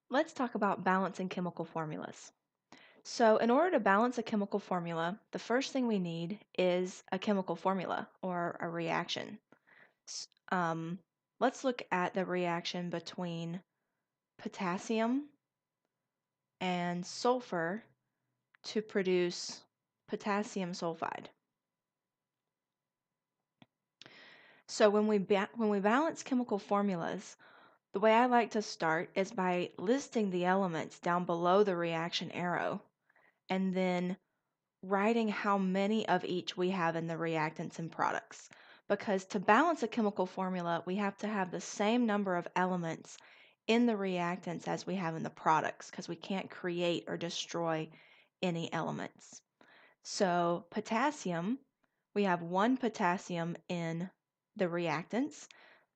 Let's talk about balancing chemical formulas. So, in order to balance a chemical formula, the first thing we need is a chemical formula or a reaction. S- Um, let's look at the reaction between potassium and sulfur to produce potassium sulfide. So, when we balance chemical formulas, the way I like to start is by listing the elements down below the reaction arrow and then writing how many of each we have in the reactants and products. Because to balance a chemical formula, we have to have the same number of elements in the reactants as we have in the products, because we can't create or destroy any elements. So potassium, we have one potassium in the reactants.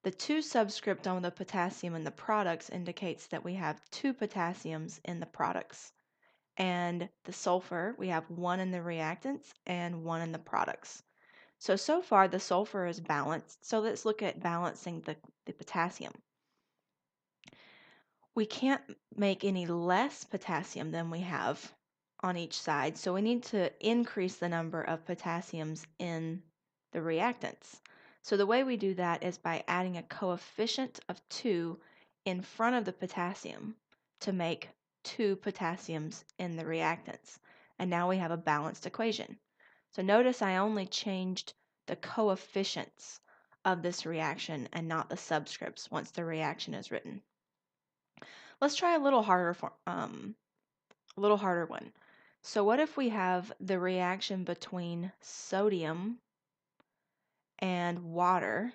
The two subscript on the potassium in the products indicates that we have two potassiums in the products. And the sulfur, we have one in the reactants and one in the products. So far the sulfur is balanced. So let's look at balancing the potassium. We can't make any less potassium than we have on each side. So we need to increase the number of potassiums in the reactants. So the way we do that is by adding a coefficient of 2 in front of the potassium to make 2 potassiums in the reactants. And now we have a balanced equation. So notice I only changed the coefficients of this reaction and not the subscripts once the reaction is written. Let's try a little harder one. So what if we have the reaction between sodium and water?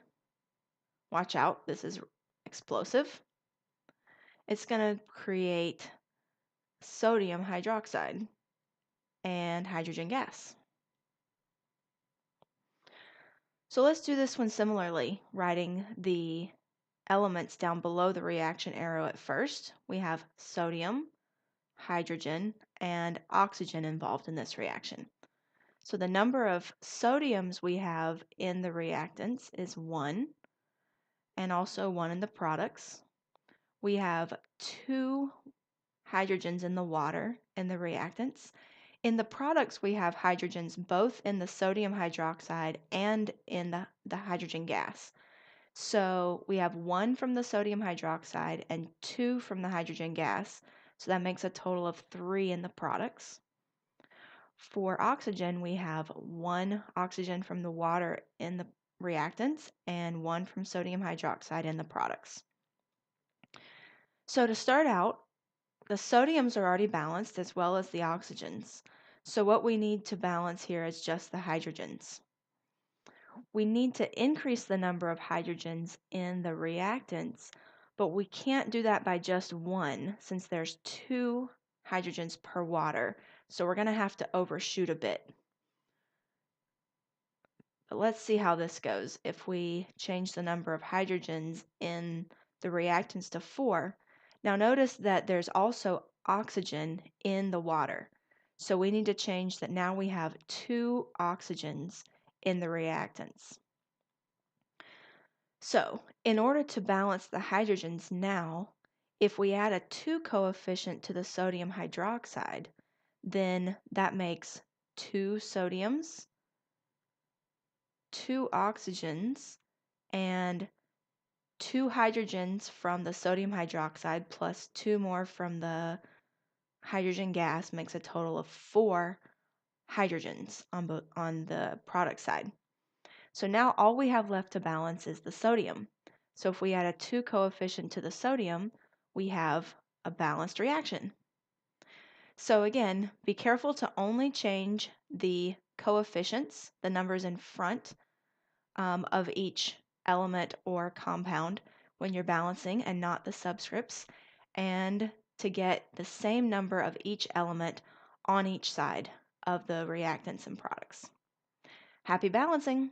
Watch out, this is explosive. It's going to create sodium hydroxide and hydrogen gas. So let's do this one similarly, writing the elements down below the reaction arrow at first. We have sodium, hydrogen, and oxygen involved in this reaction. So the number of sodiums we have in the reactants is 1, and also 1 in the products. We have 2 hydrogens in the water in the reactants. In the products, we have hydrogens both in the sodium hydroxide and in the hydrogen gas. So we have 1 from the sodium hydroxide and 2 from the hydrogen gas. So that makes a total of 3 in the products. For oxygen, we have 1 oxygen from the water in the reactants and 1 from sodium hydroxide in the products. So to start out, the sodiums are already balanced as well as the oxygens. So what we need to balance here is just the hydrogens. We need to increase the number of hydrogens in the reactants, but we can't do that by just 1 since there's 2 hydrogens per water. So we're going to have to overshoot a bit. But let's see how this goes. If we change the number of hydrogens in the reactants to 4, now notice that there's also oxygen in the water. So we need to change that now we have 2 oxygens in the reactants. So in order to balance the hydrogens now, if we add a 2 coefficient to the sodium hydroxide, then that makes 2 sodiums, 2 oxygens, and 2 hydrogens from the sodium hydroxide plus 2 more from the hydrogen gas makes a total of 4 hydrogens on the product side. So now all we have left to balance is the sodium. So if we add a 2 coefficient to the sodium, we have a balanced reaction. So again, be careful to only change the coefficients, the numbers in front of each element or compound when you're balancing and not the subscripts, and to get the same number of each element on each side of the reactants and products. Happy balancing!